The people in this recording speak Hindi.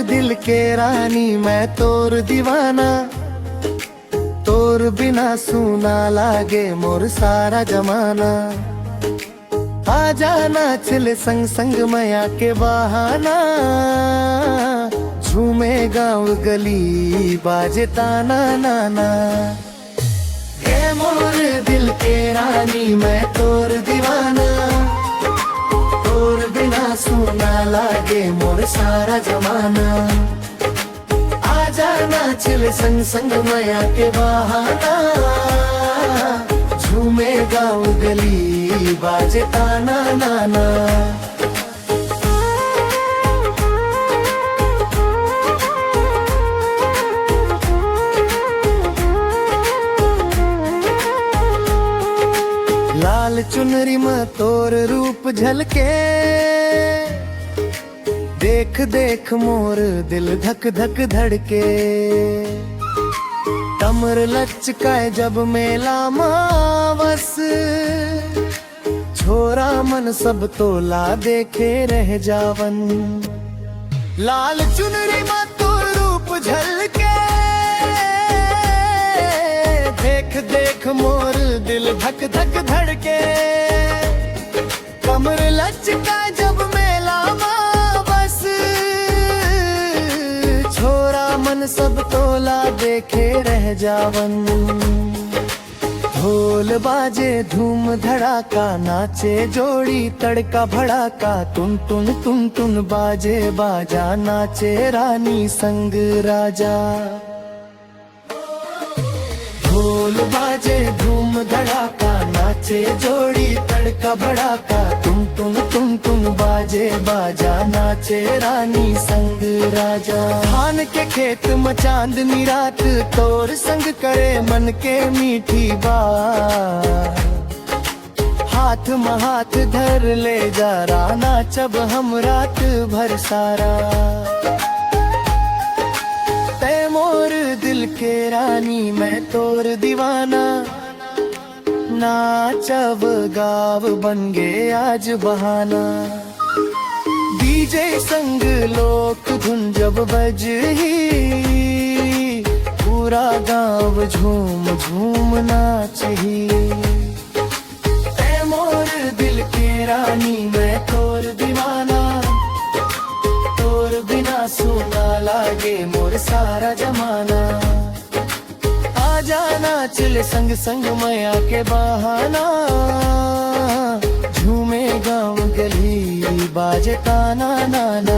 दिल के रानी मैं तोर दीवाना, तोर बिना सूना लागे मोर सारा जमाना। आ जाना चले संग संग मैया के बहाना, झूमे गाँव गली बाजे ताना नाना। हे मोर दिल के रानी मैं तोर दीवाना, तोर बिना सूना लागे मोर सारा जमाना। आ जाना चले संग संग मैया के बहाना, झूमे गाँव गली बाजे ताना नाना। लाल चुनरी में तोर रूप झलके, देख देख मोर दिल धक धक धड़के। कमर लचकाए जब मेला मावस, छोरा मन सब तोला देखे रह जावन। लाल चुनरी में तोर रूप झलके, देख देख मोर दिल धक धक धड़के। कमर लचकाए जब मेला मावस, छोरा मन सब तोला देखे रह जावन। ढोल बाजे धूम धड़ाका, नाचे जोड़ी तड़का भड़ाका। टुन टुन टुन टुन बाजे बाजा, नाचे रानी संग राजा। ढोल बाजे धूम धड़ाका, नाचे जोड़ी तड़का भड़ाका। टुन टुन टुन टुन बाजे बाजा, नाचे रानी संग राजा। धान के खेत में चांदनी रात, तोर संग करे मन के मीठी बात। हाथ में हाथ धर ले जा राना, जब हम रात भर सारा। तै मोर दिल के रानी मैं तोर दीवाना, नाचब गाव बन गे आज बहाना। डीजे संग लोक धुन जब बजही, पूरा गाँव झूम झूम नाचही। तै मोर दिल के रानी मैं तोर दीवाना, तोर बिना सूना लागे मोर सारा जमाना। आ जाना चले संग संग मैया के बहाना, झूमे गाँव गली बाजे ताना नाना।